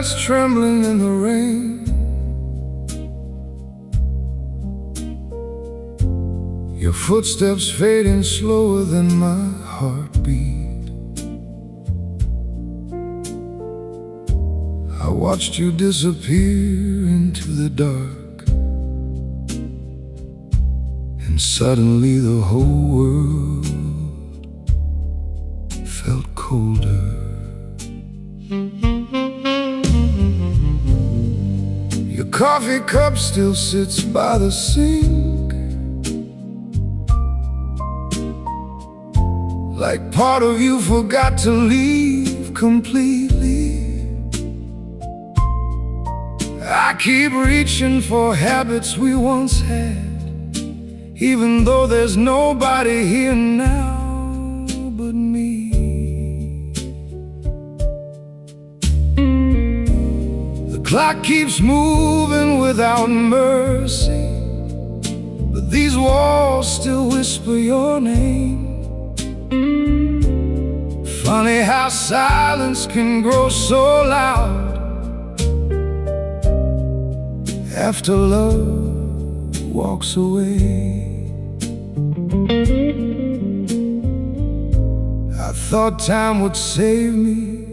nights trembling in the rain. Your footsteps fading slower than my heartbeat. I watched you disappear into the dark, and suddenly the whole world felt colder. Your coffee cup still sits by the sink, like part of you forgot to leave completely. I keep reaching for habits we once had, even though there's nobody here now but me. The clock keeps moving without mercy, but these walls still whisper your name. Funny how silence can grow so loud after love walks away. I thought time would save me,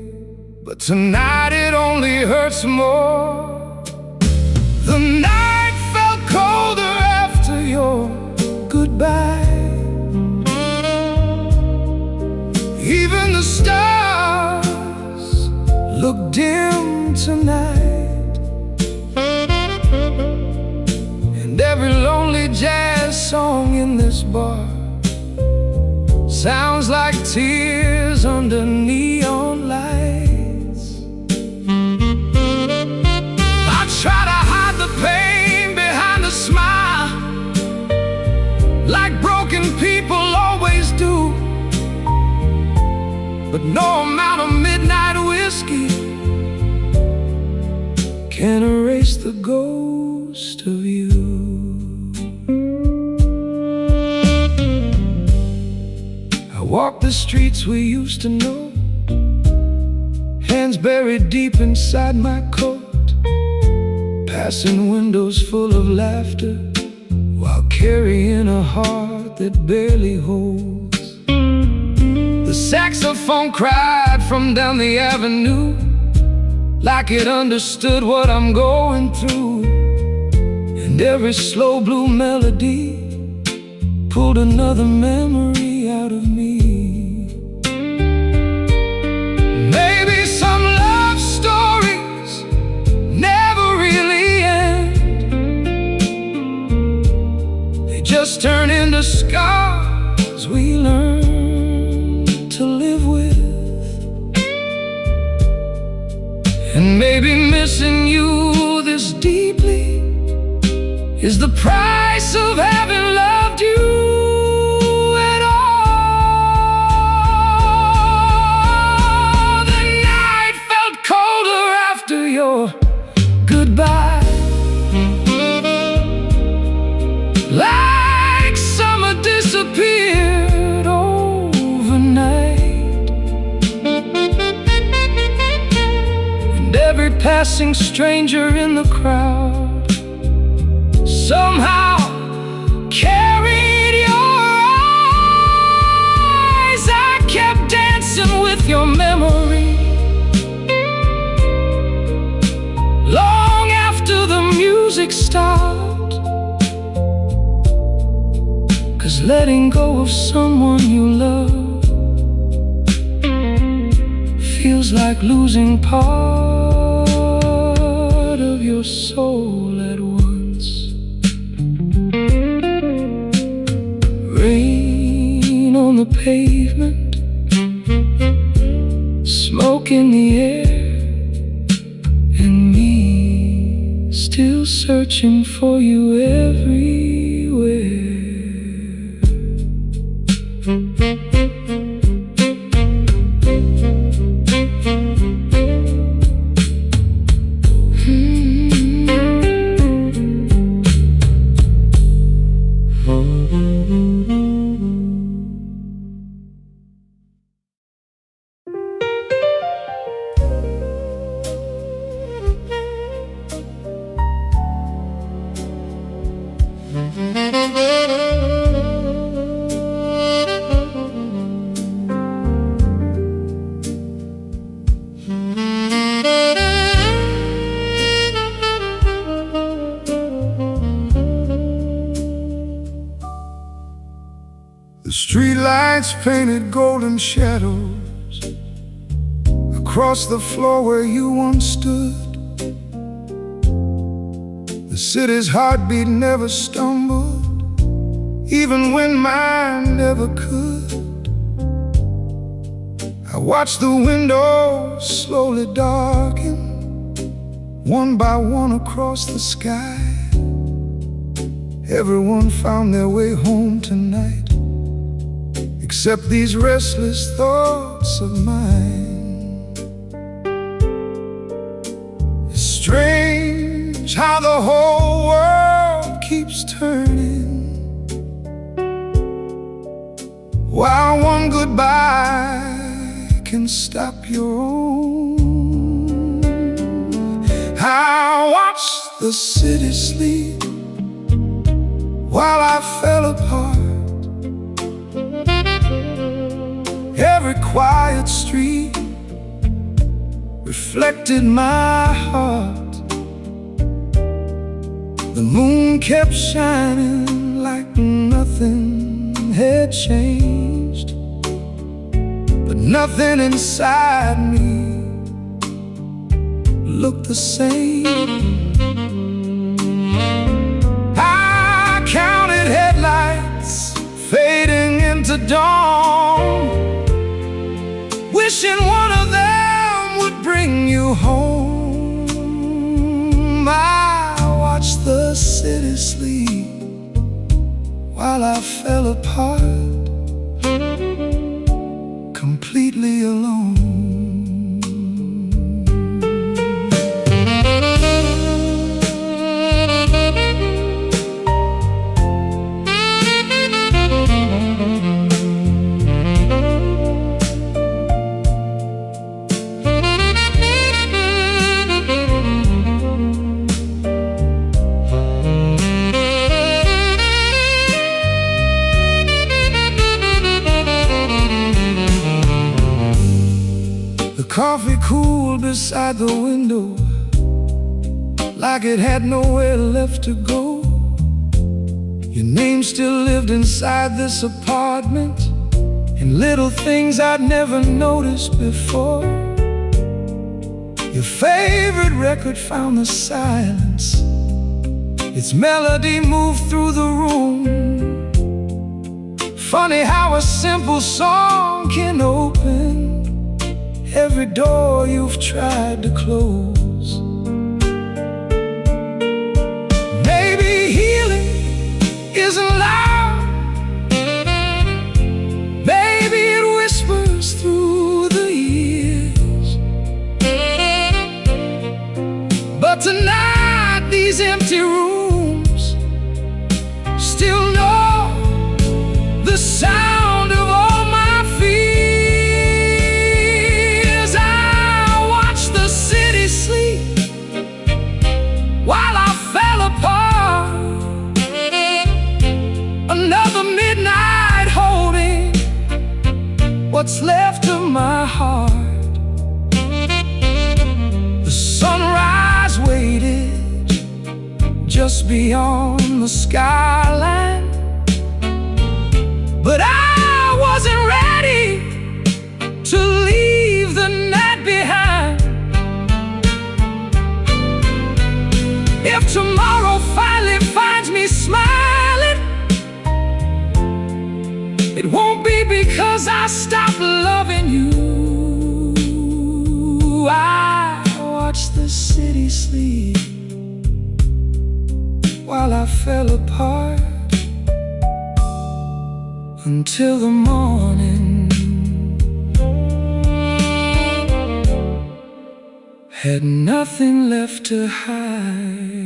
but tonight it only hurts more. The night felt colder after your goodbye. Even the stars look dim tonight, and every lonely jazz song in this bar sounds like tears under neon lights. I try to hide the pain behind a smile, like broken people always do, but no amount of midnight whiskey can erase the ghost of you. I walk the streets we used to know, hands buried deep inside my coat, passing windows full of laughter while carrying a heart that barely holds. The saxophone cried from down the avenue, like it understood what I'm going through, and every slow blue melody pulled another memory out of me. Maybe some love stories never really end, they just turn into scars we learn to live with. And maybe missing you this deeply is the price of having loved you at all. The night felt colder after your goodbye, like summer disappeared overnight, and every passing stranger in the crowd somehow carried your eyes. I kept dancing with your memory long after the music stopped, 'cause letting go of someone you love feels like losing part of your soul at once. Rain on the pavement, smoke in the air, and me still searching for you everywhere. The streetlights painted golden shadows across the floor where you once stood. The city's heartbeat never stumbled, even when mine never could. I watched the windows slowly darken, one by one across the sky. Everyone found their way home tonight, except these restless thoughts of mine. It's strange how the whole world keeps turning, while one goodbye can stop your own. I watched the city sleep while I fell apart. Every quiet street reflected my heart. The moon kept shining like nothing had changed, but nothing inside me looked the same. I counted headlights fading into dawn, wishing one of them would bring you home. I watched the city sleep while I fell apart, completely alone. Coffee cooled beside the window, like it had nowhere left to go. Your name still lived inside this apartment, and little things I'd never noticed before. Your favorite record found the silence, its melody moved through the room. Funny how a simple song can open every door you've tried to close. Maybe healing isn't loud, maybe it whispers through the years. But tonight these empty rooms still know the sound of all my fears. While I fell apart, another midnight holding what's left of my heart. The sunrise waited just beyond the skyline, but I wasn't ready to leave the night behind. If tomorrow finally finds me smiling, it won't be because I stopped loving you. I watched the city sleep while I fell apart, until the morning had nothing left to hide.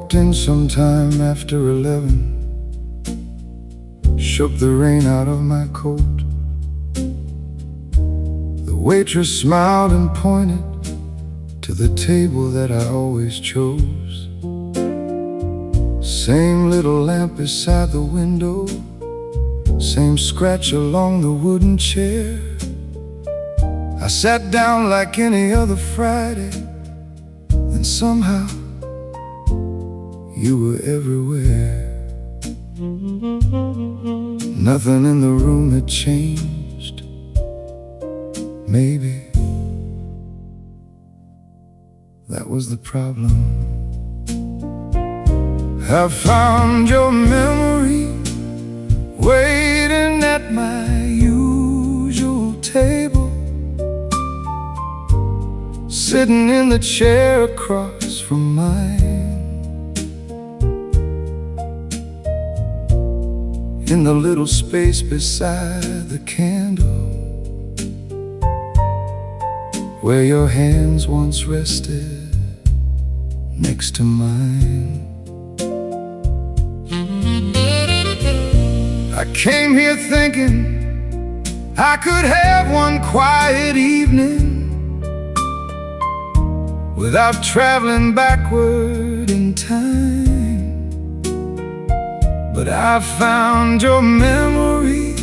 walked in sometime after 11, shook the rain out of my coat. The waitress smiled and pointed to the table that I always chose. Same little lamp beside the window, same scratch along the wooden chair. I sat down like any other Friday, and somehow you were everywhere. Nothing in the room had changed. Maybe that was the problem. I found your memory waiting at my usual table, sitting in the chair across from mine, in the little space beside the candle, where your hands once rested next to mine. I came here thinking I could have one quiet evening without traveling backward in time. But I found your memory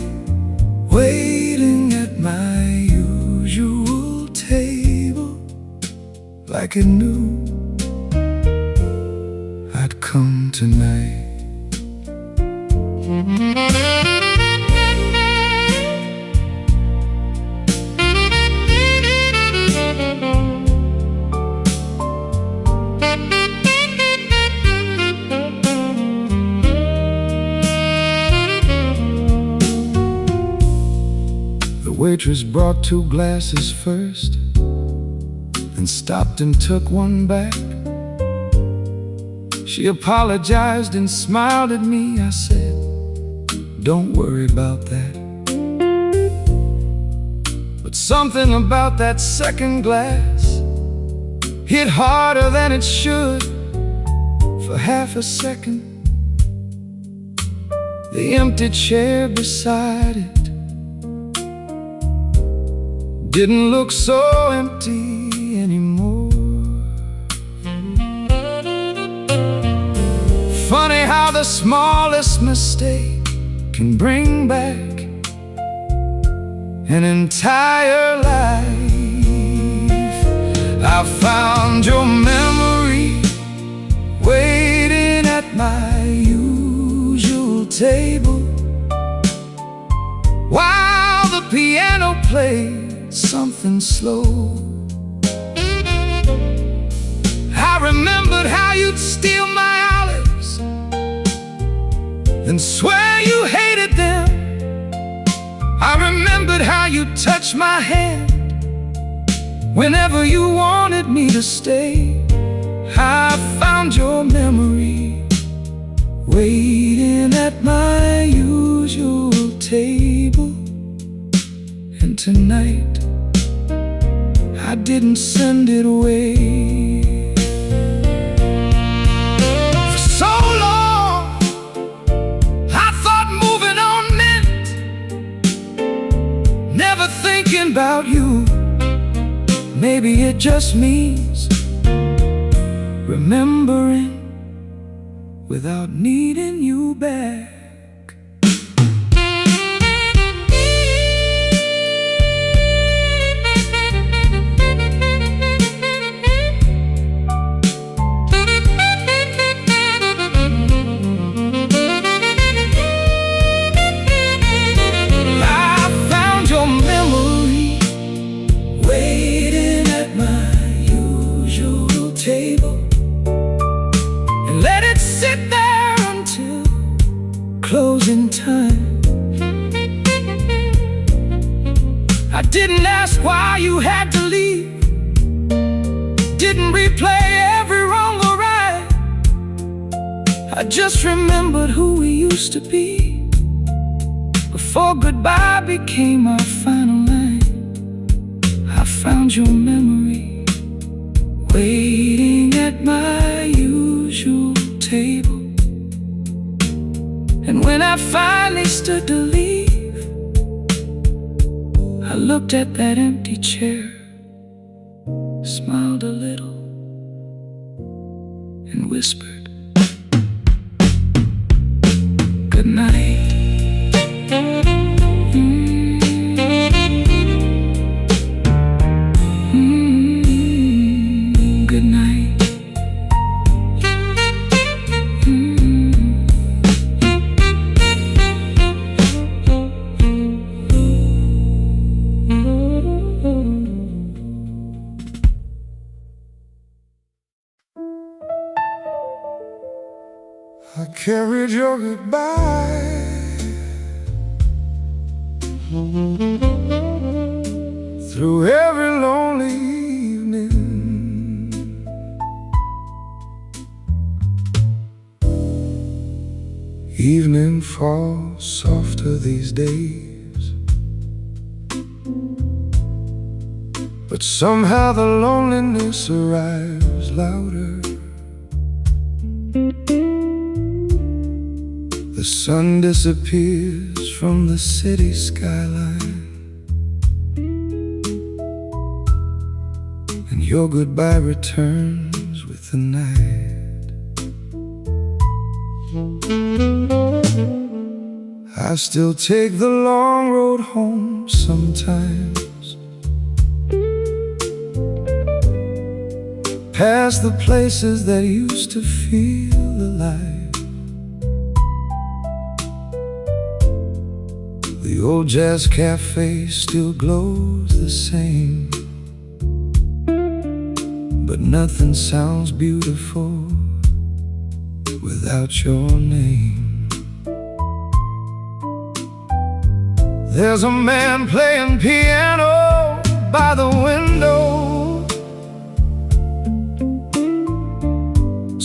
waiting at my usual table, like it knew I'd come tonight. The waitress brought 2 glasses first, then stopped and took one back. She apologized and smiled at me. I said, "Don't worry about that." But something about that second glass hit harder than it should. For half a second, the empty chair beside it didn't look so empty anymore. Funny how the smallest mistake can bring back an entire life. I found your memory waiting at my usual table, while the piano played something slow. I remembered how you'd steal my olives, then swear you hated them. I remembered how you touched my hand whenever you wanted me to stay. I found your memory waiting at my usual table, and tonight I didn't send it away. For so long I thought moving on meant never thinking about you. Maybe it just means remembering without needing you back. Closing time. I didn't ask why you had to leave, didn't replay every wrong or right. I just remembered who we used to be before goodbye became our final line. I found your memory waiting at my usual table. And when I finally stood to leave, I looked at that empty chair, smiled a little, and whispered, "Good night." Good night. I carried your goodbye through every lonely evening. Evening falls softer these days, but somehow the loneliness arrives louder. The sun disappears from the city skyline, and your goodbye returns with the night. I still take the long road home sometimes, past the places that used to feel alive. The old jazz cafe still glows the same, but nothing sounds beautiful without your name. There's a man playing piano by the window,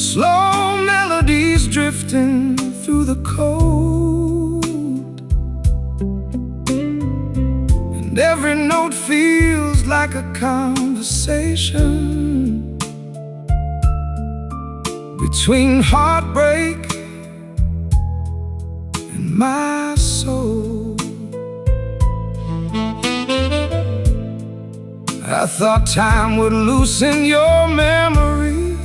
slow melodies drifting through the cold, and every note feels like a conversation between heartbreak and my soul. I thought time would loosen your memory,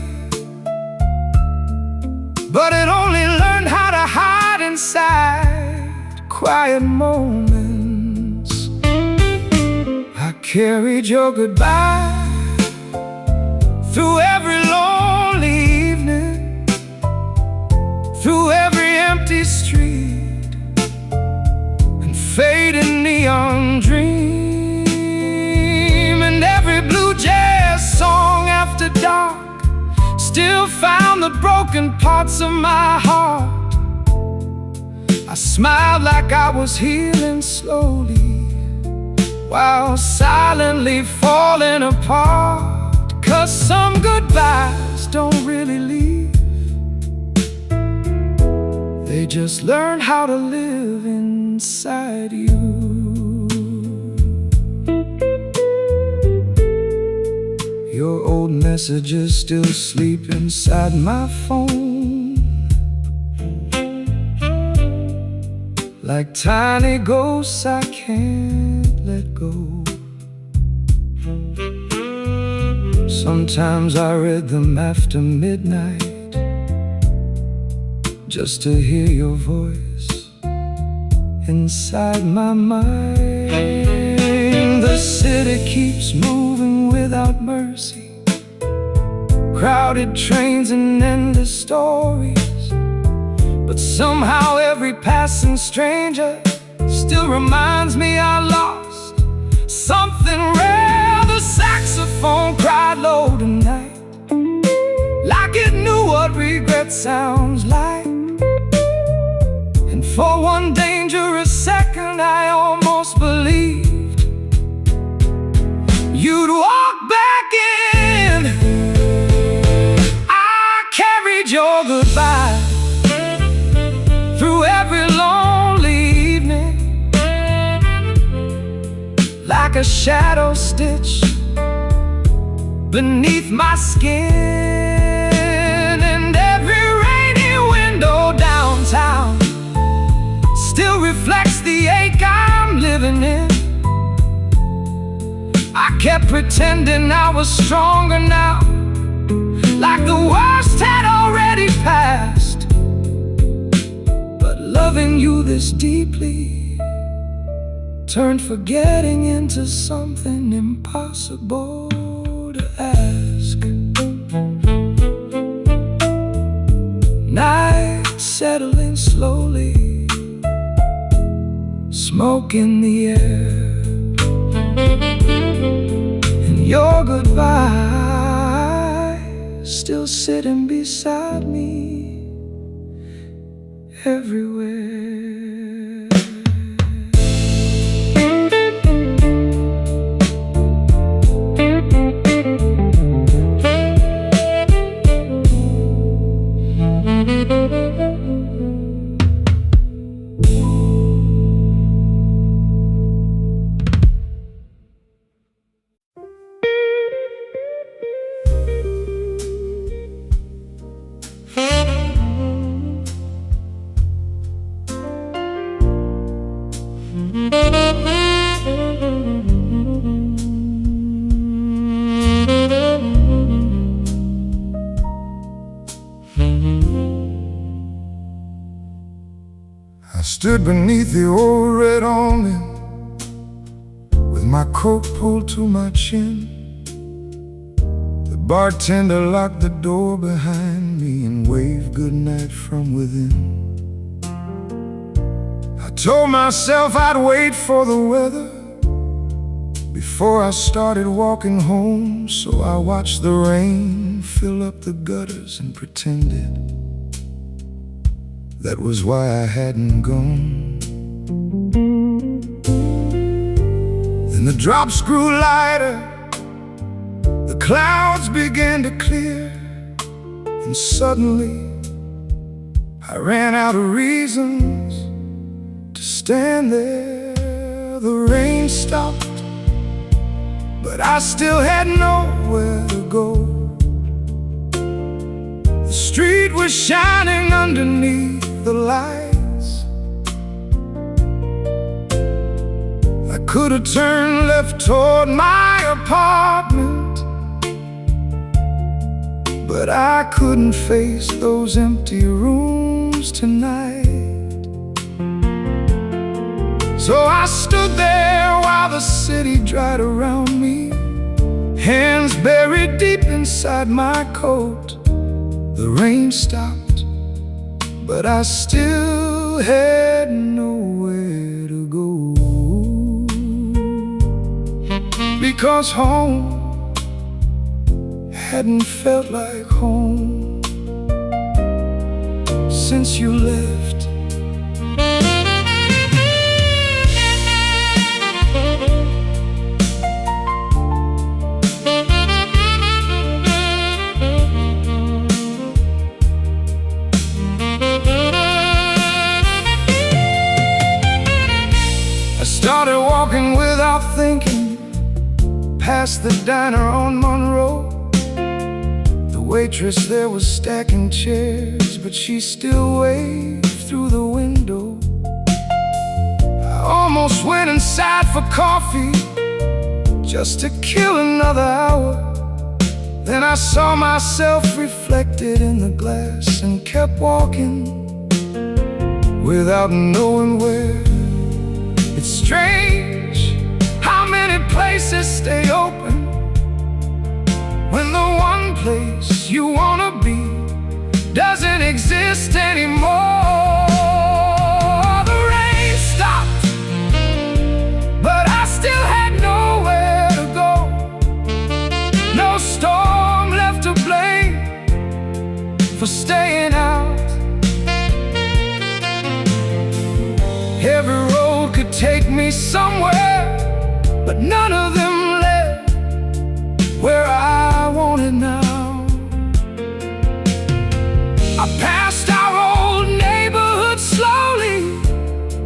but it only learned how to hide inside quiet moments. I carried your goodbye through every lonely evening, through every empty street and fading neon dream, and every blue jazz song after dark still found the broken parts of my heart. I smiled like I was healing slowly, while silently falling apart. 'Cause some goodbyes don't really leave, they just learn how to live inside you. Your old messages still sleep inside my phone, like tiny ghosts I can't let go. Sometimes I read them after midnight, just to hear your voice inside my mind. The city keeps moving without mercy, crowded trains and endless stories, but somehow every passing stranger still reminds me I lost something rare. The saxophone cried low tonight, like it knew what regret sounds like. And for one dangerous second I almost believed you'd walk back in. I carried your goodbye through every lonely evening, like a shadow stitch beneath my skin. And every rainy kept pretending I was stronger now, like the worst had already passed. But loving you this deeply turned forgetting into something impossible to ask. Night settling slowly, smoke in the air, and your goodbye still sitting beside me everywhere. I stood beneath the old red awning with my coat pulled to my chin. The bartender locked the door behind me and waved goodnight from within. I told myself I'd wait for the weather before I started walking home, so I watched the rain fill up the gutters and pretended that was why I hadn't gone. Then the drops grew lighter, the clouds began to clear, and suddenly I ran out of reasons to stand there. The rain stopped, but I still had nowhere to go. The street was shining underneath the lights. I could have turned left toward my apartment, but I couldn't face those empty rooms tonight. So I stood there while the city dried around me, hands buried deep inside my coat. The rain stopped, but I still had nowhere to go, because home hadn't felt like home since you left. Started walking without thinking past the diner on Monroe. The waitress there was stacking chairs, but she still waved through the window. I almost went inside for coffee just to kill another hour. Then I saw myself reflected in the glass and kept walking without knowing where. It's strange how many places stay open when the one place you wanna be doesn't exist anymore. The rain stopped, but I still had nowhere to go. No storm left to blame for staying out. Every road could take me somewhere, but none of them led where I wanted now. I passed our old neighborhood slowly,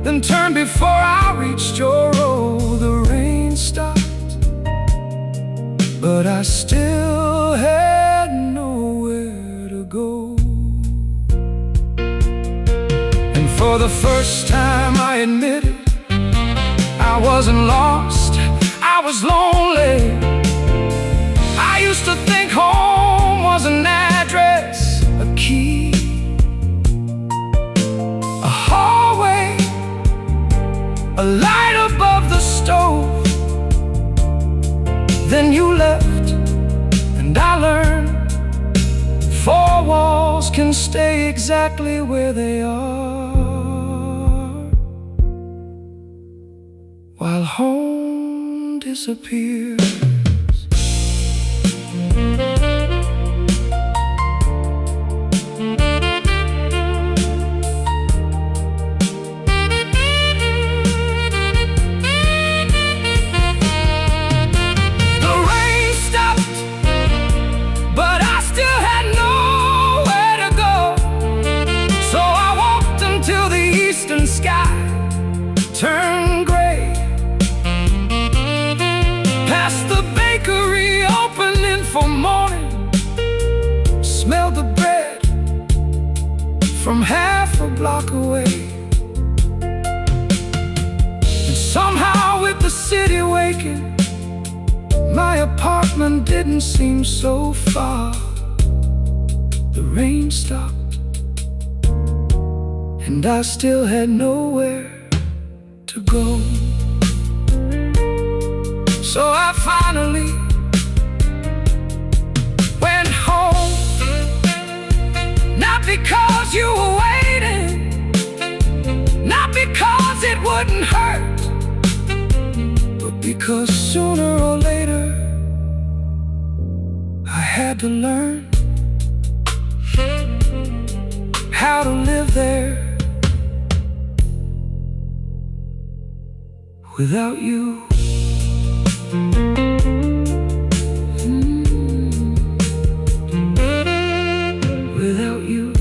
then turned before I reached your road. The rain stopped, but I still had nowhere to go. And for the first time I admitted I wasn't lost, I was lonely. I used to think home was an address, a key, a hallway, a light above the stove. Then you left, and I learned four walls can stay exactly where they are, while home disappears. Turn gray, past the bakery opening for morning. Smelled the bread from half a block away. And somehow with the city waking, my apartment didn't seem so far. The rain stopped, and I still had nowhere to go. So I finally went home. Not because you were waiting, not because it wouldn't hurt, but because sooner or later I had to learn how to live there without you. Without you.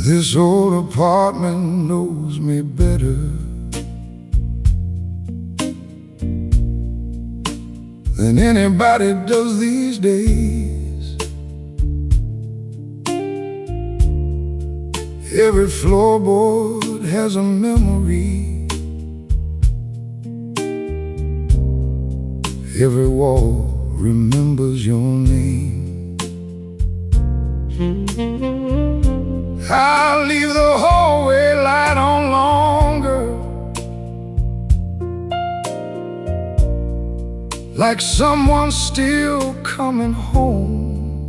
This old apartment knows me better than anybody does these days. Every floorboard has a memory, every wall remembers your name. I'll leave the hallway light on longer, like someone's still coming home.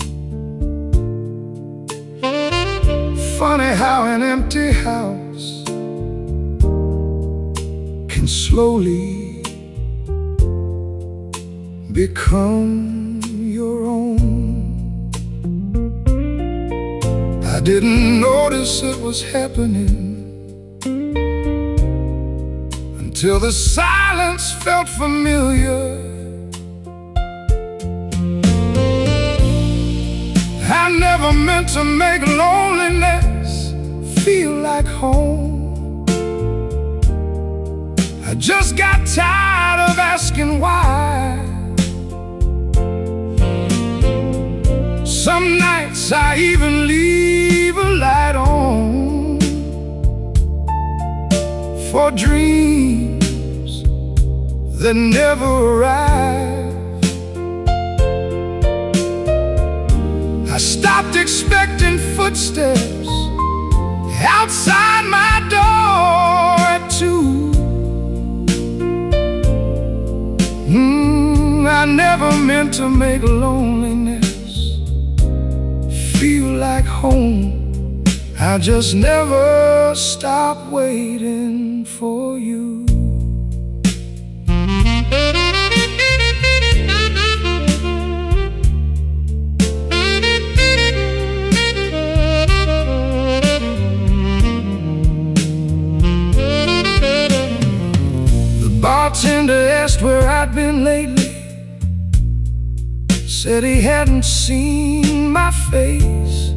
Funny how an empty house can slowly become your own. I didn't notice it was happening until the silence felt familiar. I never meant to make loneliness feel like home. I just got tired of asking why. Some nights I even leave a light on for dreams that never arrive. I stopped expecting footsteps outside my door at 2. I never meant to make loneliness feel like home. I just never stopped waiting for you. Said he hadn't seen my face.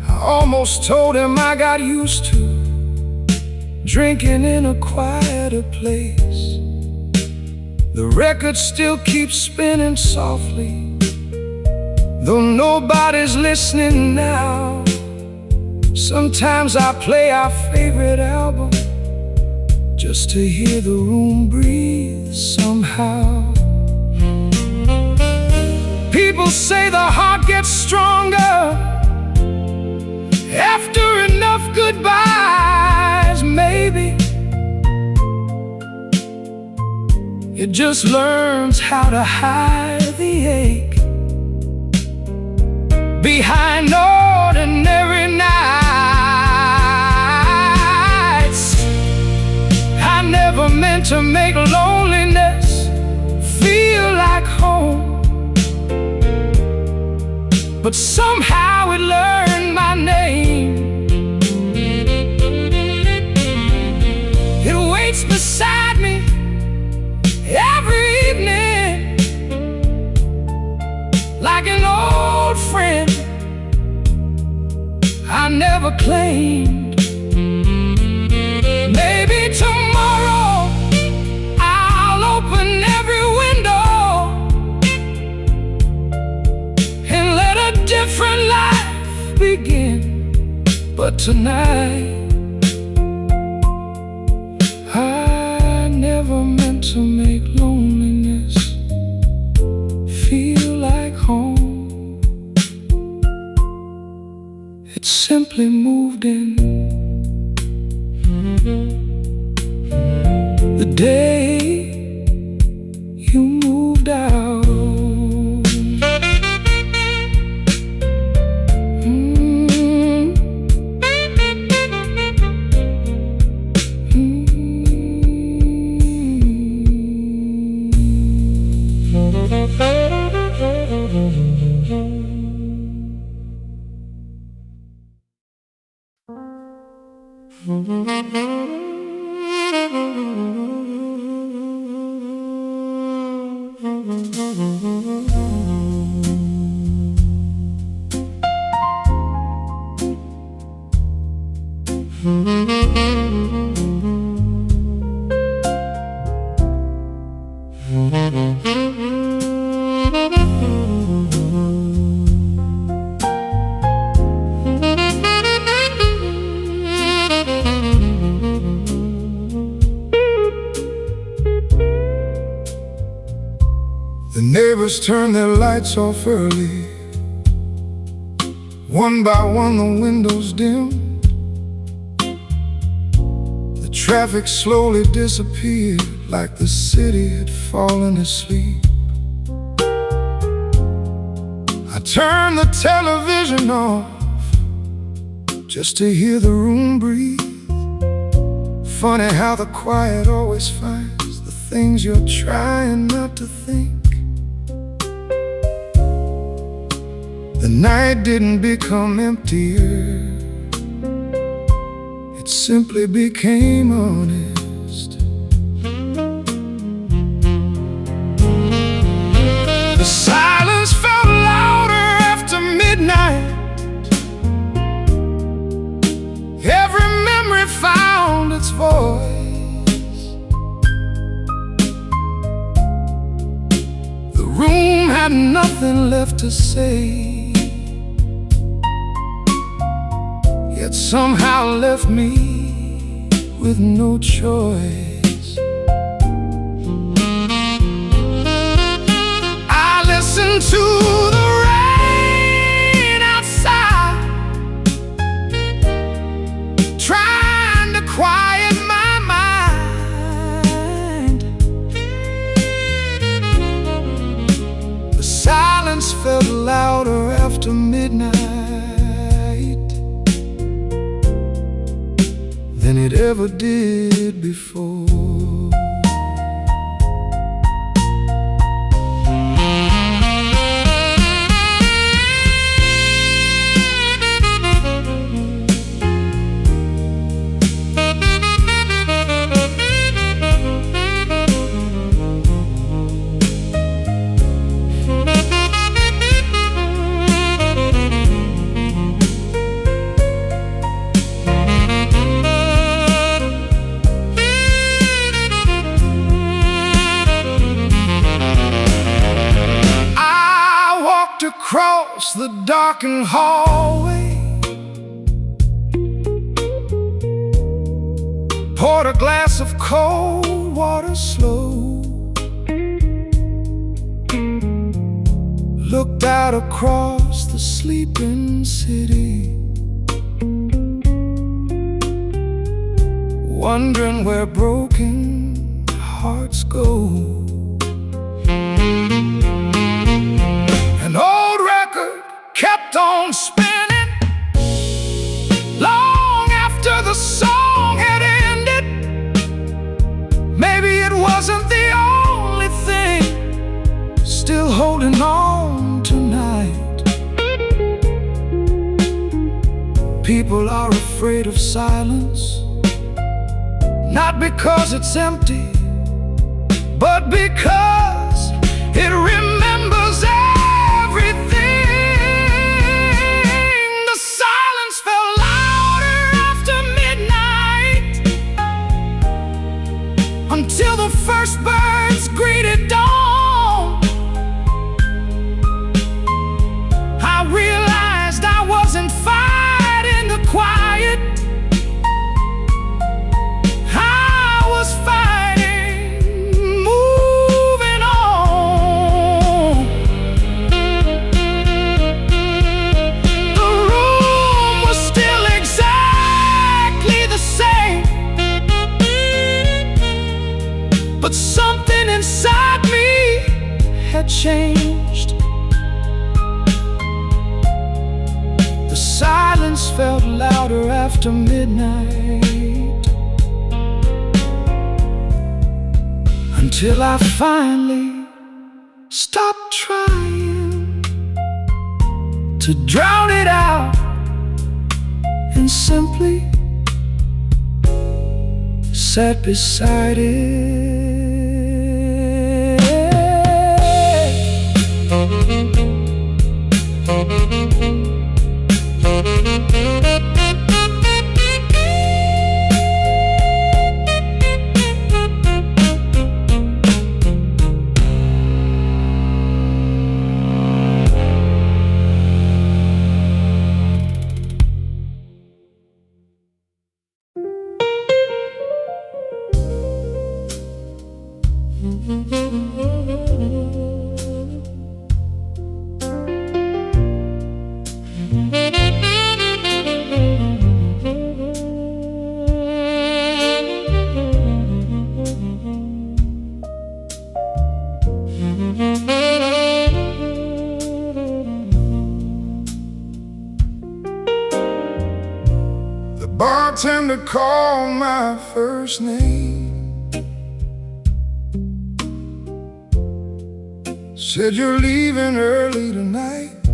I almost told him I got used to drinking in a quieter place. The record still keeps spinning softly, though nobody's listening now. Sometimes I play our favorite album just to hear the room breathe somehow. People say the heart gets stronger after enough goodbyes. Maybe it just learns how to hide the ache behind ordinary nights. I never meant to make loneliness feel like home, but somehow it learned my name. It waits beside me every evening like an old friend I never claimed. Maybe tomorrow I'll open every window and let a different life begin. But tonight I never meant to make loneliness feel like home. It simply moved in the day you moved out. The neighbors turned their lights off early. One by one the windows dimmed. The traffic slowly disappeared like the city had fallen asleep. I turned the television off just to hear the room breathe. Funny how the quiet always finds the things you're trying not to think. The night didn't become emptier, it simply became honest. The silence felt louder after midnight. Every memory found its voice. The room had nothing left to say, yet somehow left me with no choice. I listened to the rain outside, trying to quiet my mind. The silence felt louder after midnight than it ever did before. across the darkened hallway, poured a glass of cold water slow, looked out across the sleeping city, wondering where broken hearts go. An old record kept on spinning long after the song had ended. Maybe it wasn't the only thing still holding on tonight. People are afraid of silence, not because it's empty, but because it remembers everything. The silence felt louder after midnight, until the first birds greeted dawn. I realized I wasn't fighting the quiet, I was fighting, moving on. The room was still exactly the same, but something inside me had changed. The silence felt louder after midnight, until I finally stopped trying to drown it out and simply sat beside it. The bartender called my first name, said you're leaving early tonight.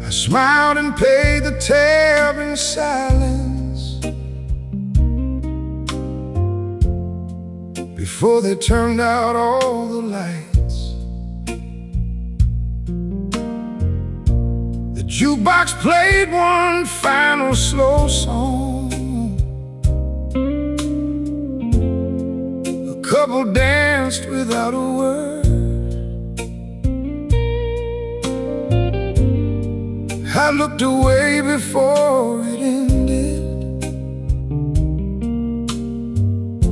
I smiled and paid the tab in silence before they turned out all the lights. The jukebox played one final slow song. A couple danced without a word. I looked away before it ended.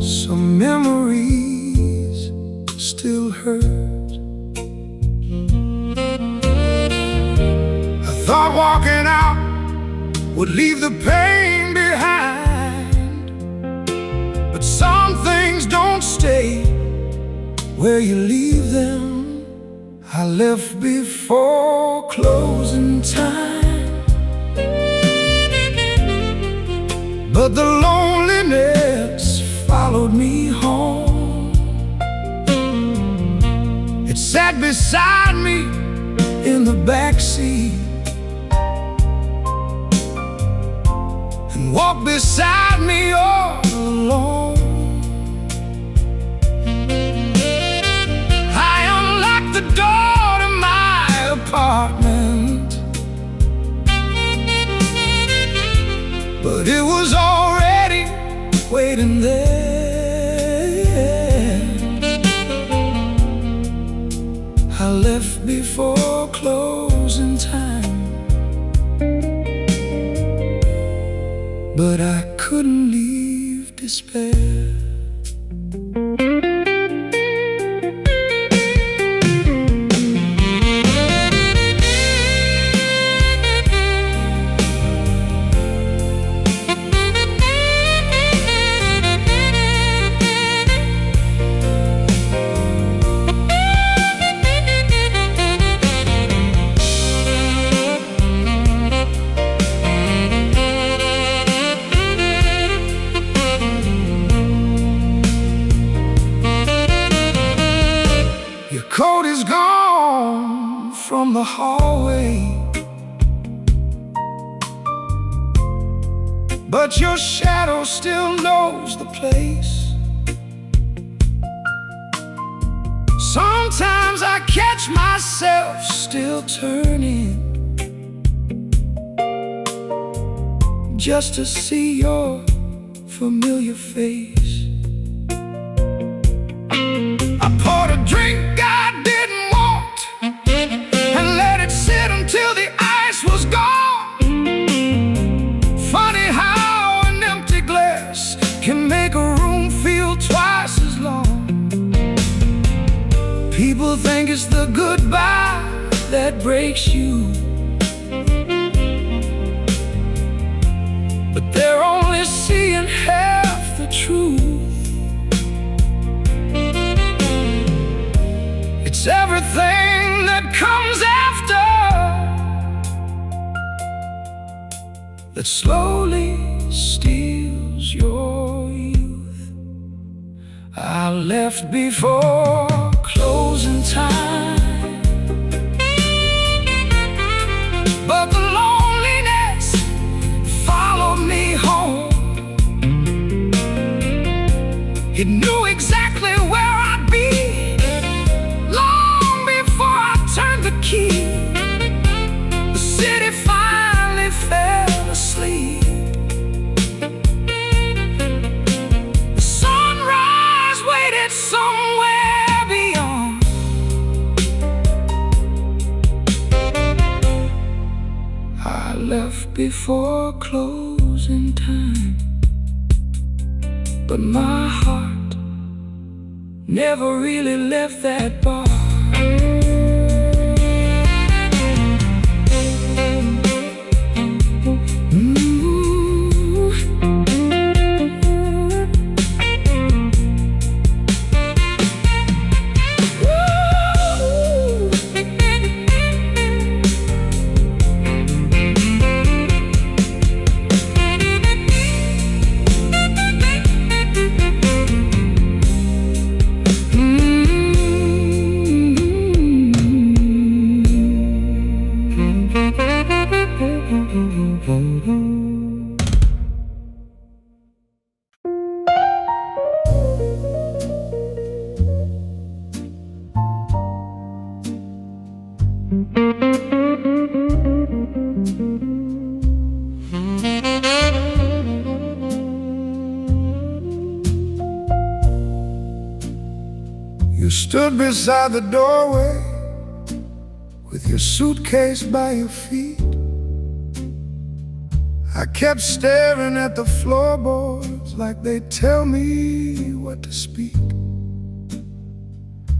Some memories still hurt. I thought walking out would leave the pain behind, but some things don't stay where you leave them. I left before closing time, but the loneliness followed me home. It sat beside me in the backseat and walked beside me all alone. I unlocked the door to my apartment, but it was already waiting there. despair. Your coat is gone from the hallway, but your shadow still knows the place. Sometimes I catch myself still turning just to see your familiar face. I poured a drink I didn't want and let it sit until the ice was gone. Funny how an empty glass can make a room feel twice as long. People think it's the goodbye that breaks you, but they're only seeing half the truth. It's everything that comes after that slowly steals your youth. I left before closing time, but the loneliness followed me home. It knew exactly where I'd be long before I turned the key. The city finally fell asleep. The sunrise waited somewhere beyond. I left before closing time, but my heart never really left that bar. You stood beside the doorway with your suitcase by your feet. I kept staring at the floorboards like they tell me what to speak.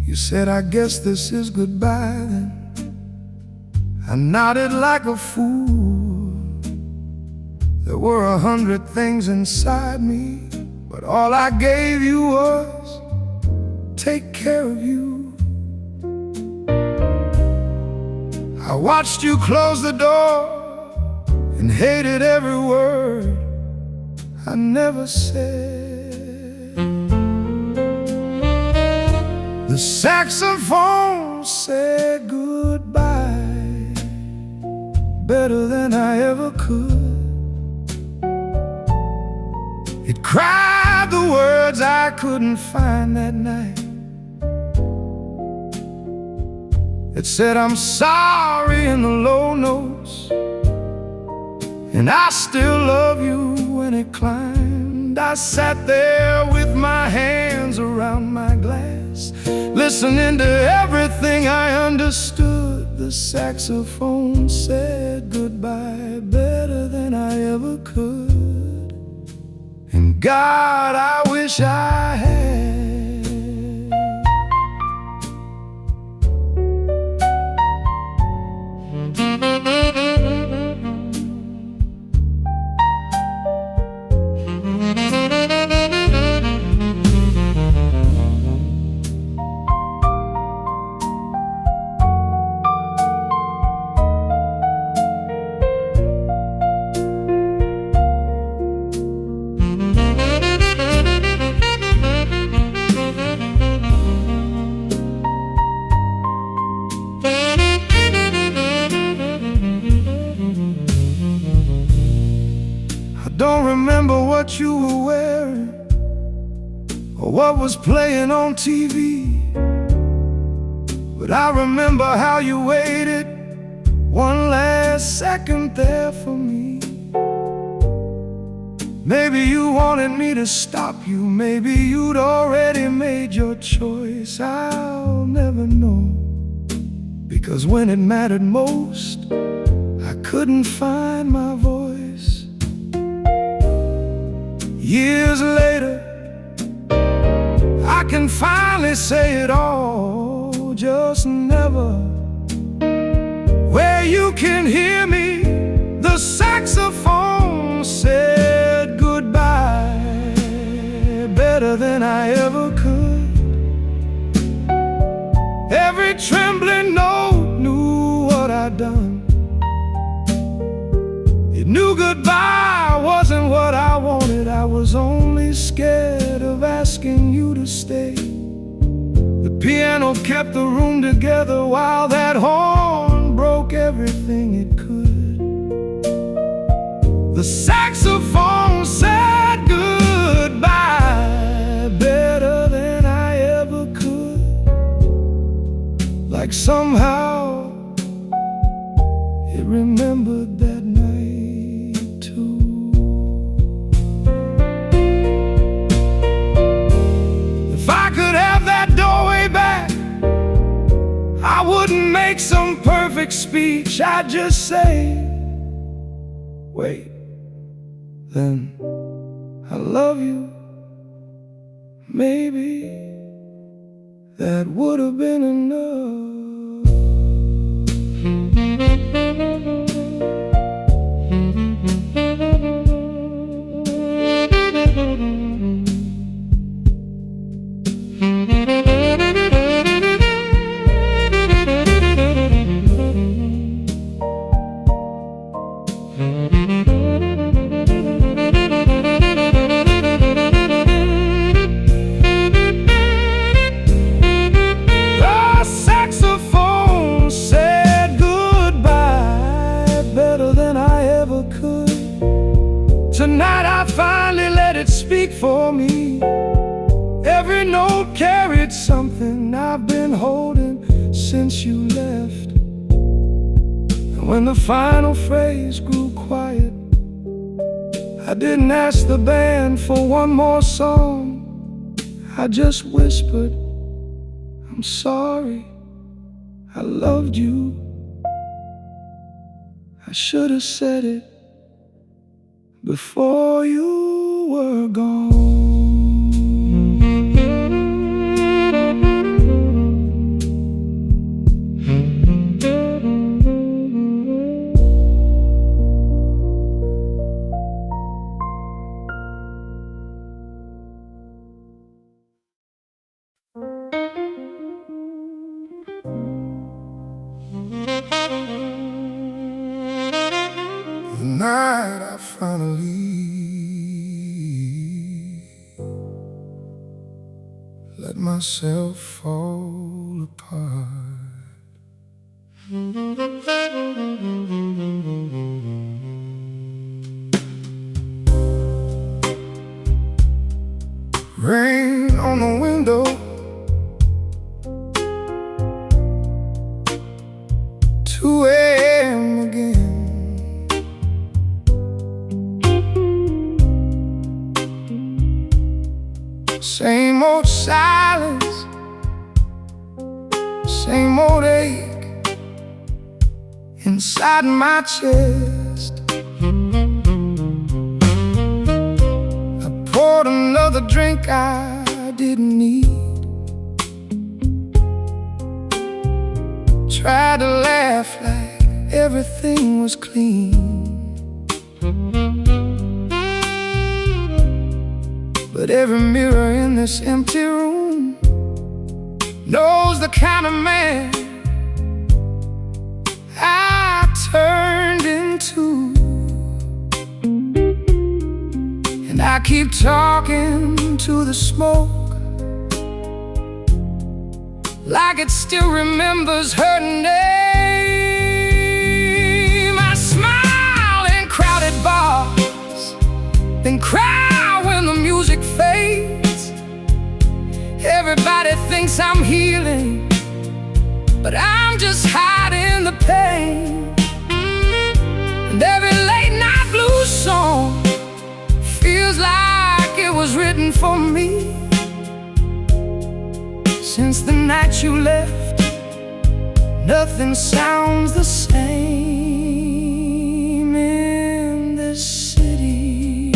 You said, I guess this is goodbye then. I nodded like a fool. There were 100 things inside me, but all I gave you was take care of you. I watched you close the door and hated every word I never said. The saxophone said goodbye better than I ever could. It cried the words I couldn't find that night. It said, I'm sorry in the low notes, and I still love you when it climbed. I sat there with my hands around my glass, listening to everything I understood. The saxophone said goodbye better than I ever could. And God, I wish I had. Don't remember what you were wearing or what was playing on TV, but I remember how you waited one last second there for me. Maybe you wanted me to stop you, maybe you'd already made your choice. I'll never know, because when it mattered most, I couldn't find my voice. Years later, I can finally say it all, just never. Where you can hear me, the saxophone said goodbye better than I ever could. Every trembling note knew what I'd done. It knew goodbye wasn't what I wanted. I was only scared of asking you to stay. The piano kept the room together while that horn broke everything it could. The saxophone said goodbye better than I ever could. Like somehow it remembered that night. I wouldn't make some perfect speech, I'd just say, wait, then I love you. Maybe that would have been enough. Tonight I finally let it speak for me. Every note carried something I've been holding since you left. And when the final phrase grew quiet, I didn't ask the band for one more song. I just whispered, I'm sorry, I loved you. I should have said it before you were gone. The night I finally let myself fall apart. Rain on the window, 2 a.m. again. Same old silence, same old ache inside my chest. I pour drink I didn't need. Tried to laugh like everything was clean, but every mirror in this empty room knows the kind of man I turned into. And I keep talking to the smoke like it still remembers her name. I smile in crowded bars, then cry when the music fades. Everybody thinks I'm healing, but I'm just hiding the pain. And every late night blues song feels like it was written for me. Since the night you left, nothing sounds the same in this city.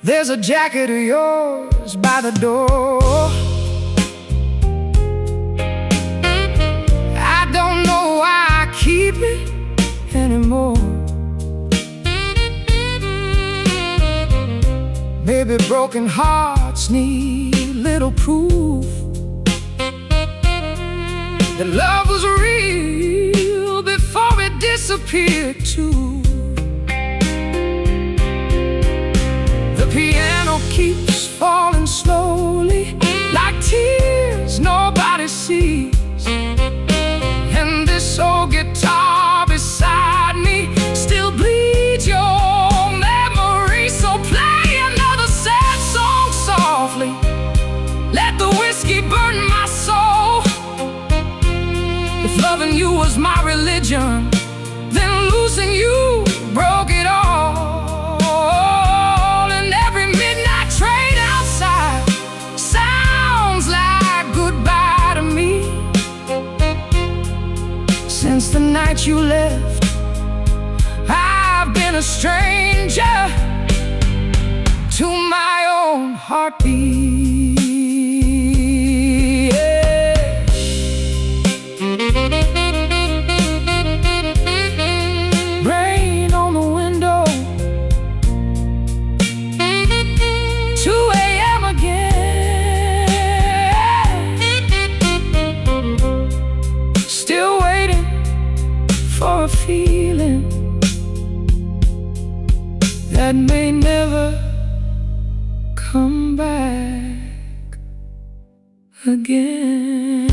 There's a jacket of yours by the door. I don't know why I keep it anymore. Maybe broken hearts need little proof that love was real before it disappeared too. The piano keeps falling slowly, like tears nobody sees. And this old guitar beside me still bleeds your memory. So play another sad song softly, let the whiskey burn my soul. If loving you was my religion, then losing you broke it all. And every midnight train outside sounds like goodbye to me. Since the night you left, I've been a stranger to my own heartbeat. Rain on the window, 2 a.m. again. Still waiting for a feeling that may never come back again.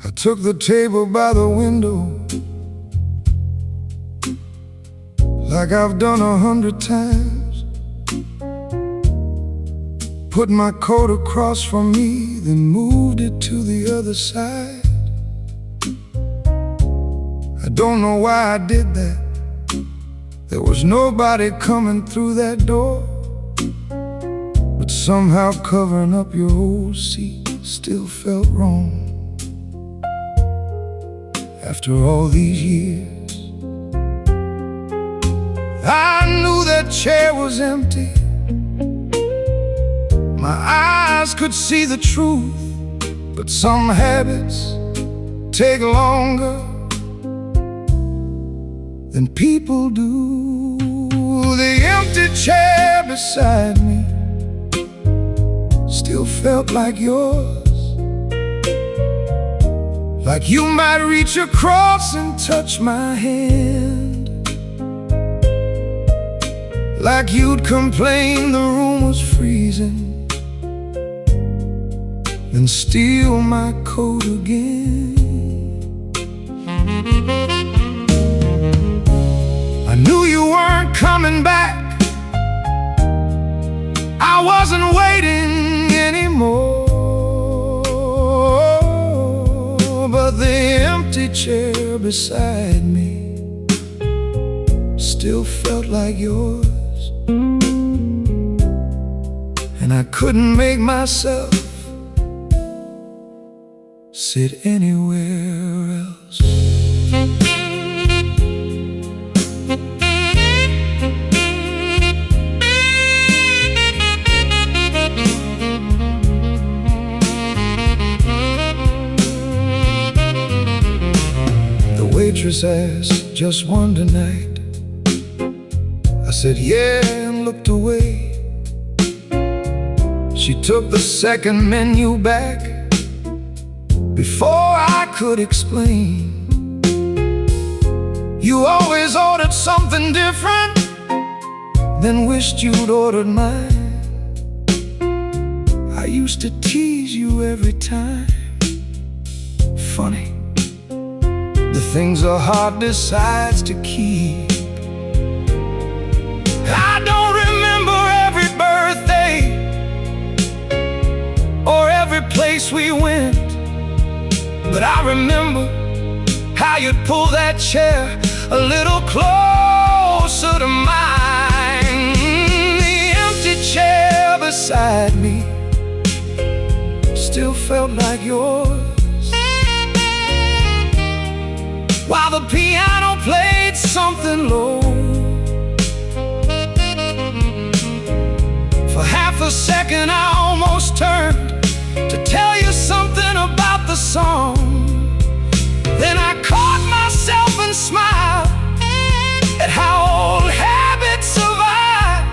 I took the table by the window, like I've done 100 times. Put my coat across from me, then moved it to the other side. I don't know why I did that. There was nobody coming through that door, but somehow covering up your old seat still felt wrong. After all these years, I knew that chair was empty. My eyes could see the truth, but some habits take longer than people do. The empty chair beside me still felt like yours. Like you might reach across and touch my hand. Like you'd complain the room was freezing, then steal my coat again. I knew you weren't coming back. I wasn't waiting anymore. But the empty chair beside me still felt like yours. And I couldn't make myself sit anywhere else. The waitress asked, "Just one tonight?" I said, "Yeah," and looked away. She took the second menu back before I could explain. You always ordered something different, then wished you'd ordered mine. I used to tease you every time. Funny, the things a heart decides to keep. I don't remember every birthday or every place we went, but I remember how you'd pull that chair a little closer to mine. The empty chair beside me still felt like yours, while the piano played something low. For half a second I almost turned to tell you something about the song. Then I caught myself and smiled at how old habits survive.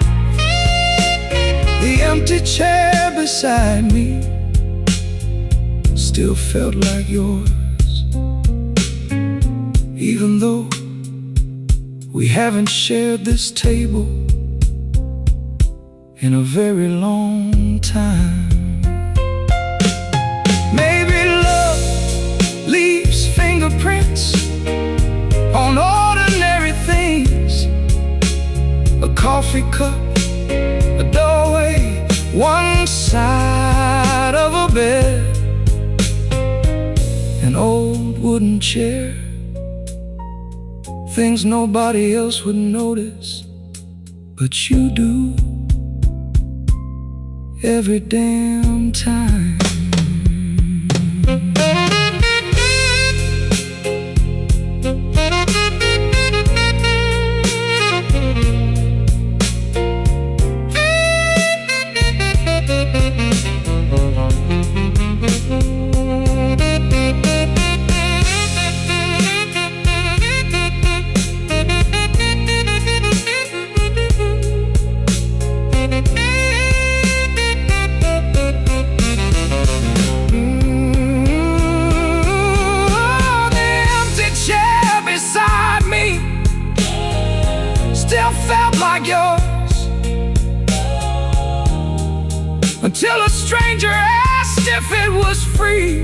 The empty chair beside me still felt like yours, even though we haven't shared this table in a very long time. Maybe love leaves fingerprints on ordinary things. A coffee cup, a doorway, one side of a bed, an old wooden chair. Things nobody else would notice, but you do every damn time. Felt like yours, until a stranger asked if it was free.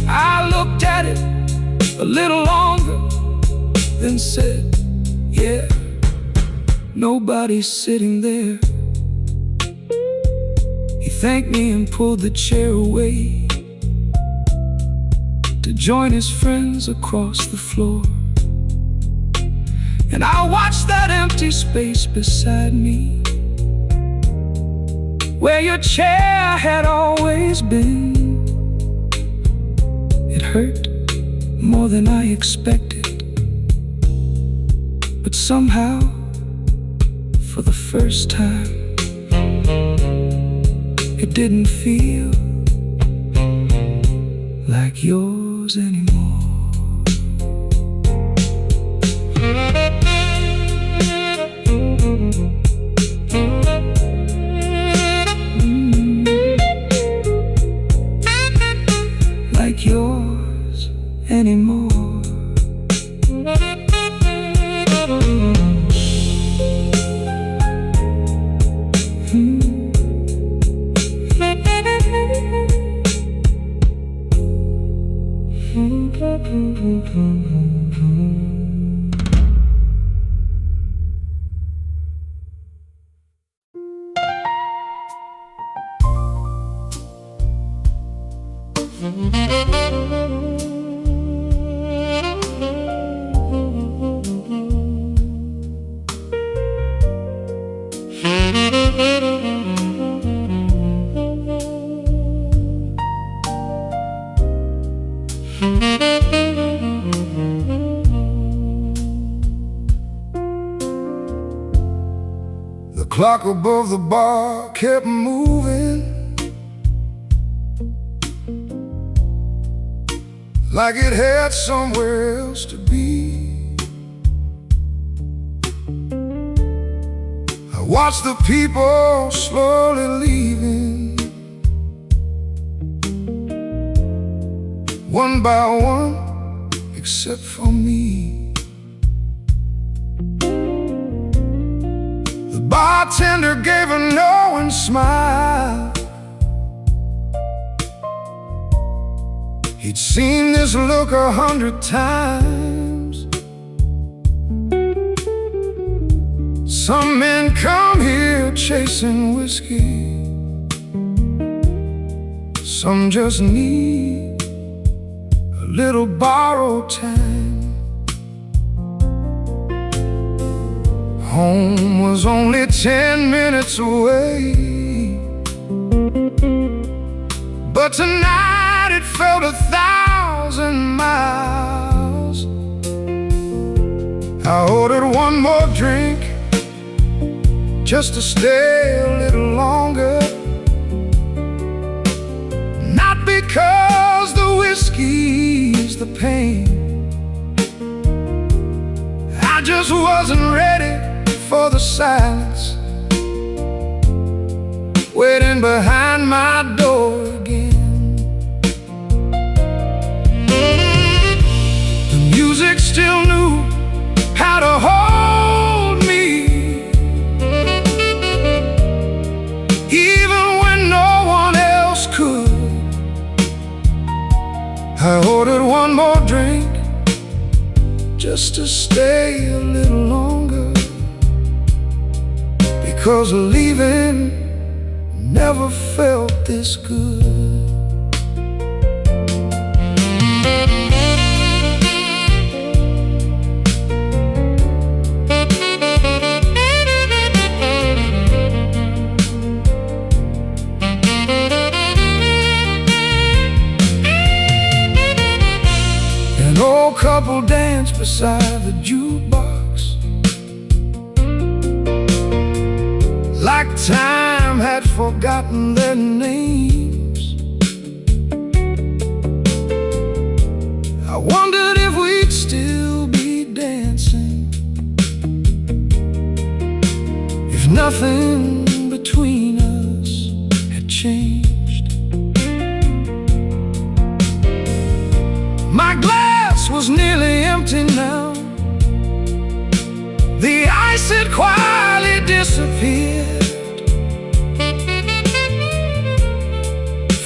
I looked at it a little longer, then said, "Yeah, nobody's sitting there." He thanked me and pulled the chair away to join his friends across the floor. And I watched that empty space beside me, where your chair had always been. It hurt more than I expected, but somehow, for the first time, it didn't feel like yours anymore. The clock above the bar kept moving, like it had somewhere else to be. I watched the people slowly leaving, one by one, except for me. The bartender gave a knowing smile. He'd seen this look 100 times. Some men come here chasing whiskey, some just need a little borrowed time. Home was only 10 minutes away, but tonight it felt 1,000 miles. I ordered one more drink just to stay a little longer, not because the whiskey's the pain. I just wasn't ready for the silence waiting behind my door again. The music still knew how to hold me, even when no one else could. I ordered one more drink just to stay a little longer, because leaving never felt this good. An old couple danced beside the jukebox, like time had forgotten their names. I wondered if we'd still be dancing, if nothing between us had changed. My glass was nearly empty now. The ice had quietly disappeared.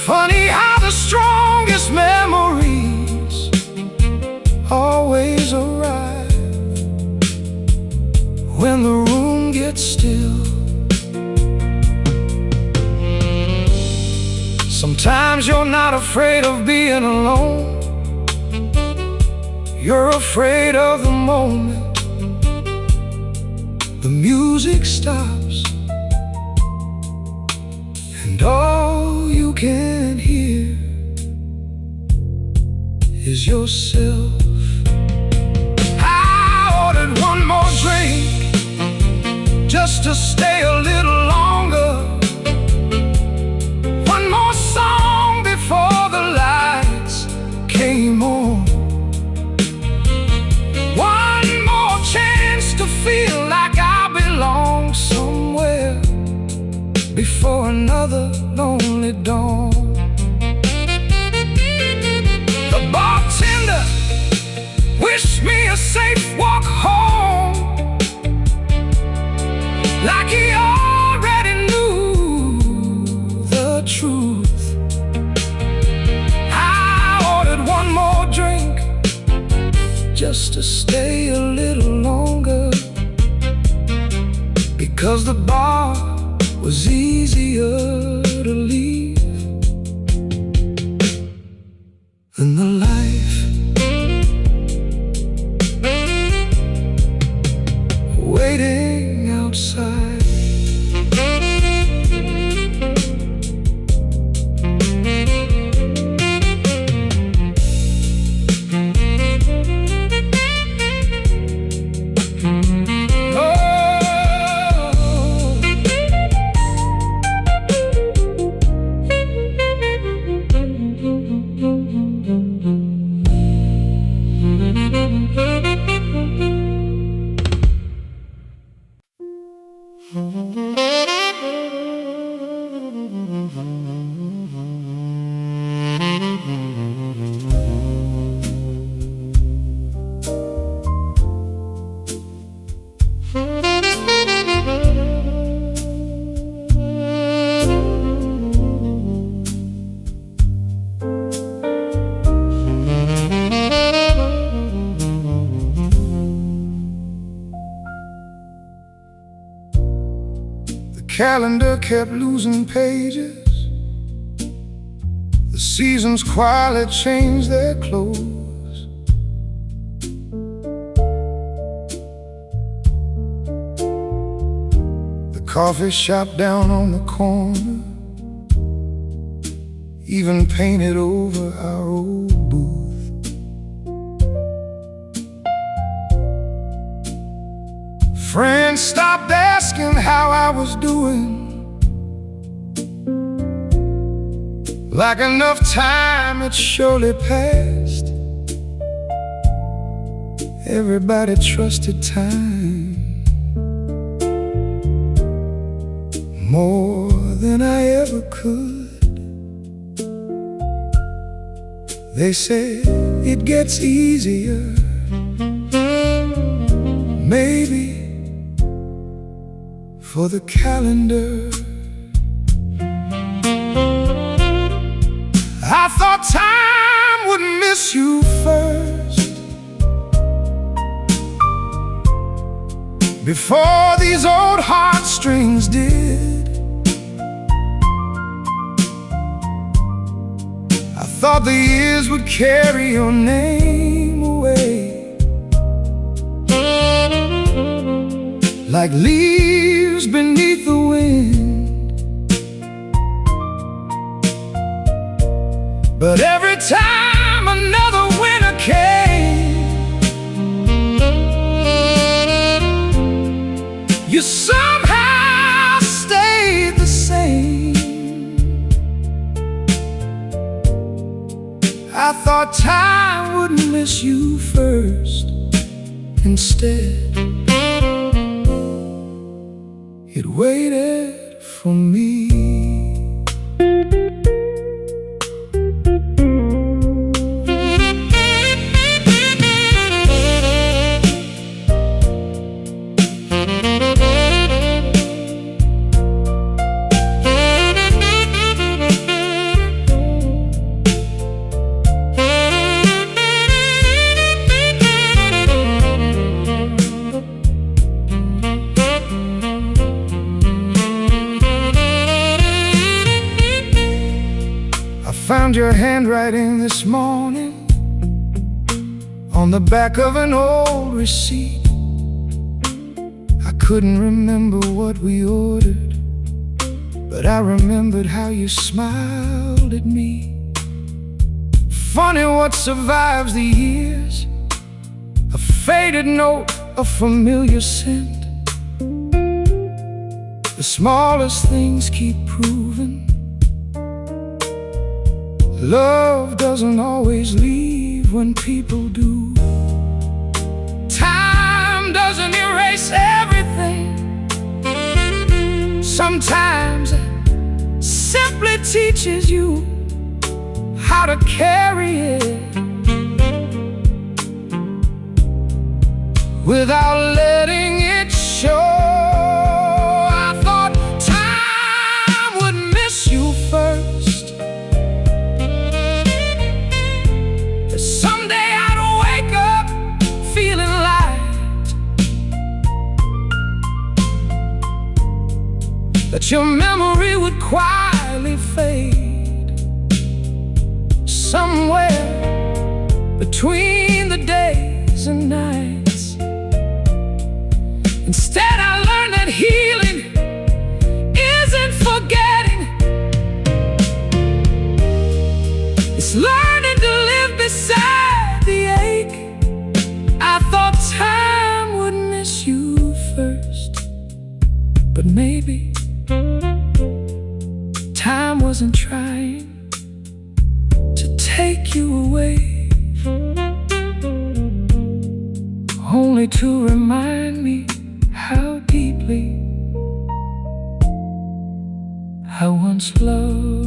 Funny how the strongest memories always arrive when the room gets still. Sometimes you're not afraid of being alone, you're afraid of the moment the music stops, and all you can hear is yourself. I ordered one more drink just to stay a little longer, one more song before the lights came on, one more chance to feel like I belong somewhere before another lonely dawn. The bartender wished me a safe walk home, like he already knew the truth. I ordered one more drink just to stay a little longer, because the bar was easier to leave than the life waiting outside. Calendar kept losing pages. The seasons quietly changed their clothes. The coffee shop down on the corner even painted over our old booth. Friends stopped asking how I was doing, like enough time had surely passed. Everybody trusted time more than I ever could. They said it gets easier, maybe for the calendar. I thought time would miss you first, before these old heartstrings did. I thought the years would carry your name away, like leaves beneath the wind. But every time another winter came, you somehow stayed the same. I thought time wouldn't miss you first. Instead, it waited for me. Found your handwriting this morning on the back of an old receipt. I couldn't remember what we ordered, but I remembered how you smiled at me. Funny what survives the years, a faded note, a familiar scent. The smallest things keep proving love doesn't always leave when people do. Time doesn't erase everything. Sometimes it simply teaches you how to carry it without letting it show. I thought time would miss you first. Someday I'd wake up but your memory would quietly fade somewhere between the days and nights. Instead, I learned that healing isn't forgetting, it's learning to live beside the ache. I thought time would miss you first, but maybe time wasn't trying to take you away, only to remind me how deeply I once loved.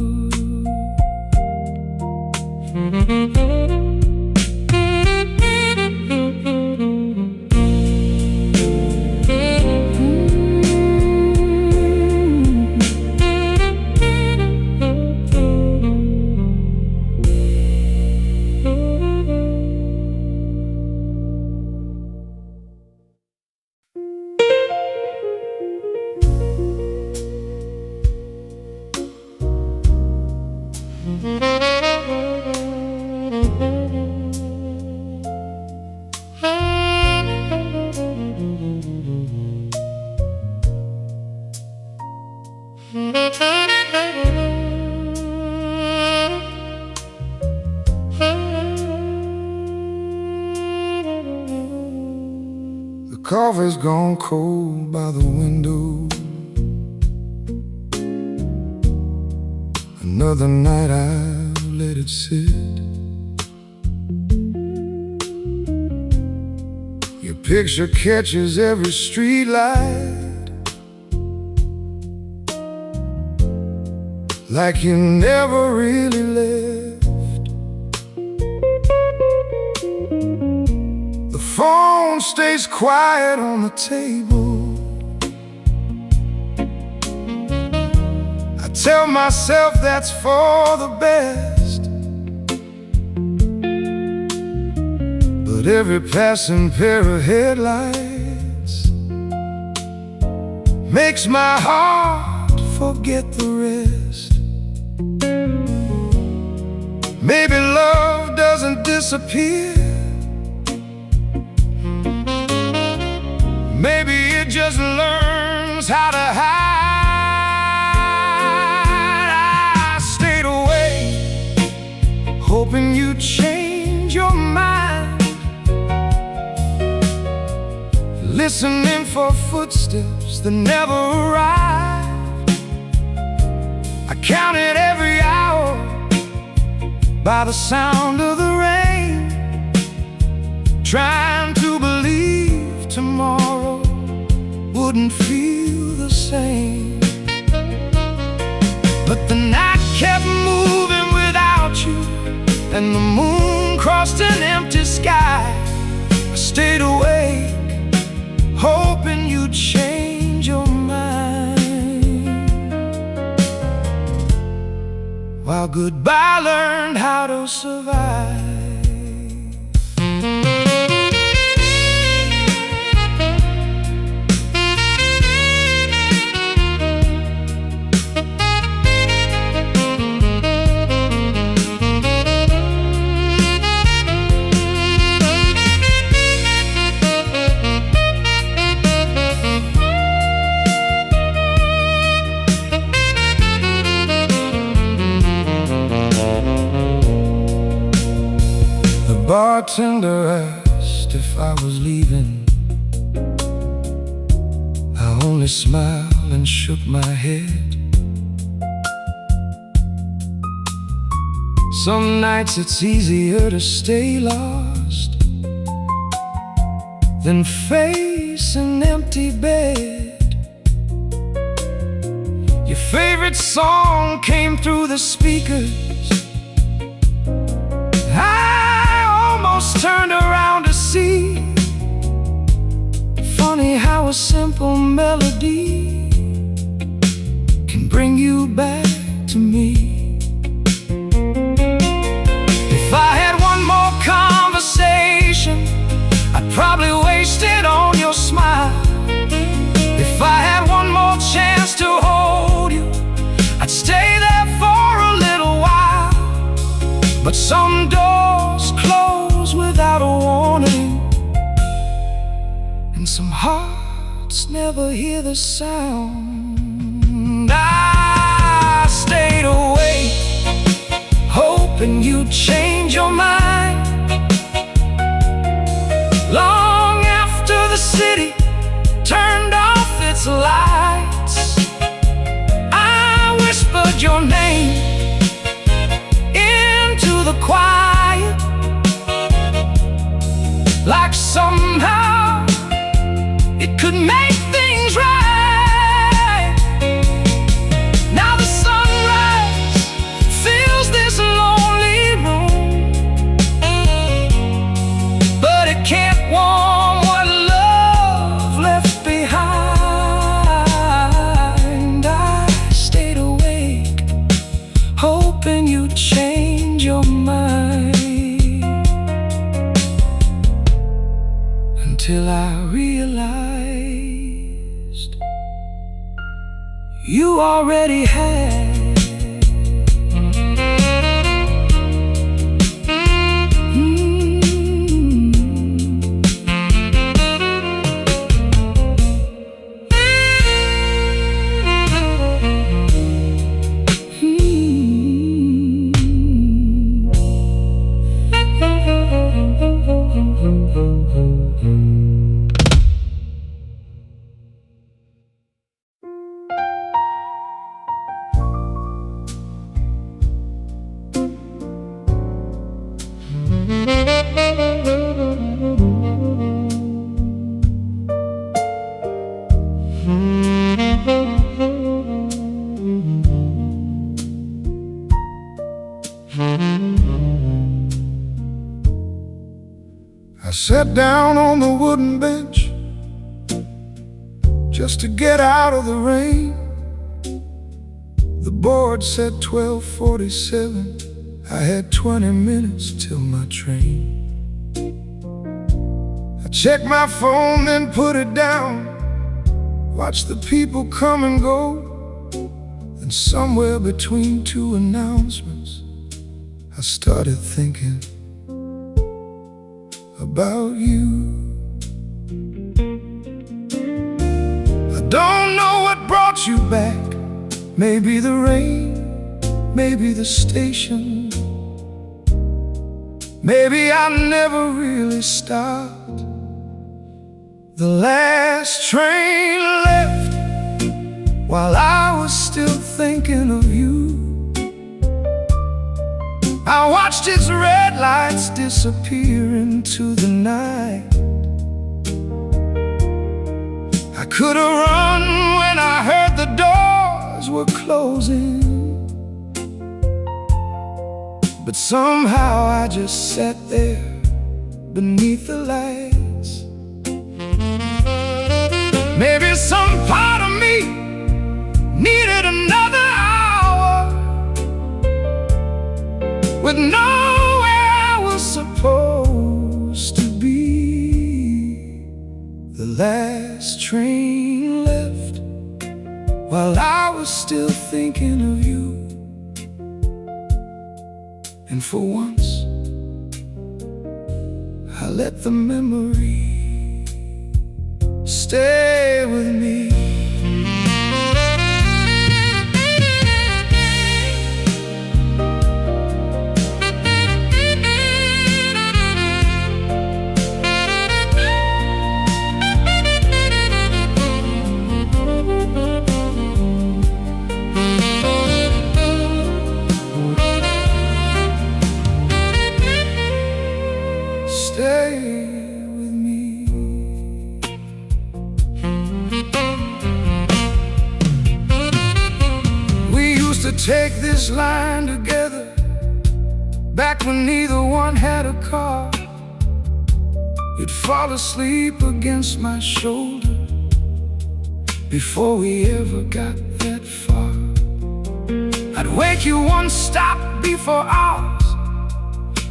The coffee's gone cold by the window. Another night I've let it sit. Your picture catches every street light, like you never really left. The phone stays quiet on the table. I tell myself that's for the best, but every passing pair of headlights makes my heart forget the rest. Maybe love doesn't disappear, maybe it just learns how to hide. I stayed away, hoping you'd change your mind, listening for footsteps that never arrived. I counted every hour by the sound of the rain, trying to believe tomorrow wouldn't feel the same. But the night kept moving without you, and the moon crossed an empty sky. I stayed awake, hoping you'd change your mind, while goodbye learned how to survive. The bartender asked if I was leaving. I only smiled and shook my head. Some nights it's easier to stay lost than face an empty bed. Your favorite song came through the speakers. Turned around to see. Funny how a simple melody can bring you back to me. If I had one more conversation, I'd probably waste it on your smile. If I had one more chance to hold But some doors close without a warning, and some hearts never hear the sound. I stayed awake, hoping you'd change your mind. Long after the city turned off its lights, I whispered your name into the quiet, like somehow it could make things right. Now the sunrise fills this lonely room, but it can't warm what love left behind. I stayed awake, hoping you'd change your mind, until I realized you already had. I sat down on the wooden bench just to get out of the rain. The board said 12:47. I had 20 minutes till my train. I checked my phone, then put it down, watched the people come and go. And somewhere between two announcements, I started thinking about you. I don't know what brought you back. Maybe the rain, maybe the station, maybe I never really stopped. The last train left while I was still thinking of you. I watched its red lights disappear into the night. I could have run when I heard the doors were closing, but somehow I just sat there beneath the lights. Maybe some part of me needed another hour with nowhere I was supposed to be. The last train left while I was still thinking of you. And for once, I let the memory stay with me. Stay with me. We used to take this line together, back when neither one had a car. You'd fall asleep against my shoulder before we ever got that far. I'd wake you one stop before ours.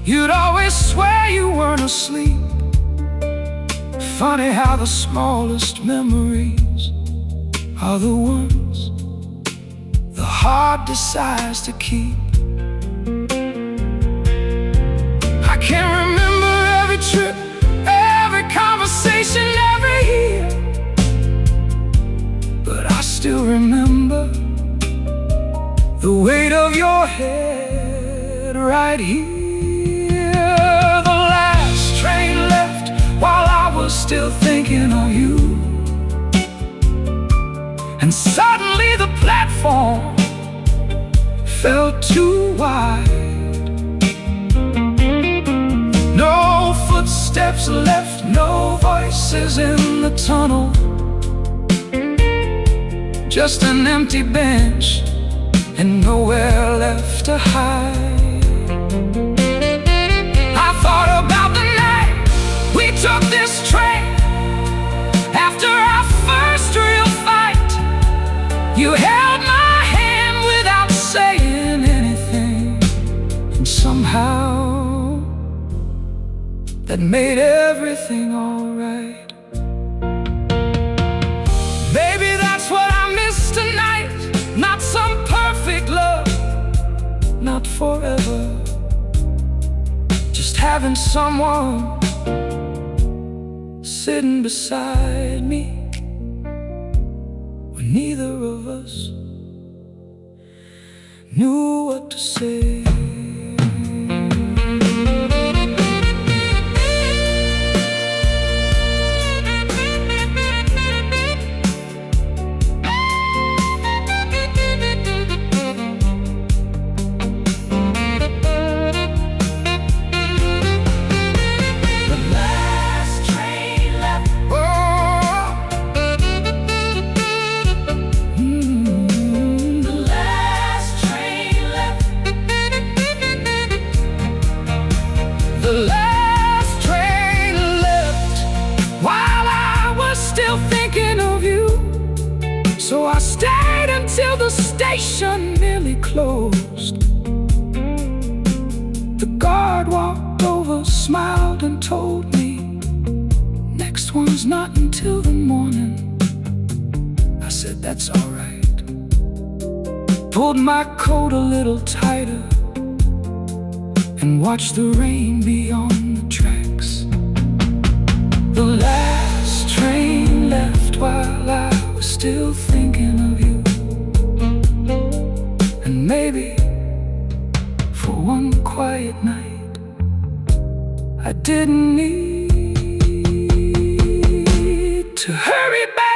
You'd always swear you weren't asleep. Funny how the smallest memories are the ones the heart decides to keep. trip, every conversation, every year. But I still remember the weight of your head right here. The last train left while I was still thinking of you. And suddenly the platform felt too wide. No footsteps left, no voices in the tunnel. Just an empty bench and nowhere left to hide. I thought about the night we took this train. After our first real fight, you held my hand without saying anything. And somehow that made everything alright. Baby, that's what I miss tonight. Not some perfect love, not forever. Just having someone sitting beside me when neither of us knew what to say. The last train left while I was still thinking of you. So I stayed until the station nearly closed. The guard walked over, smiled and told me, next one's not until the morning. I said, that's alright. Pulled my coat a little tighter and watched the rain be on the tracks. The last train left while I was still thinking of you. And maybe for one quiet night I didn't need to hurry back.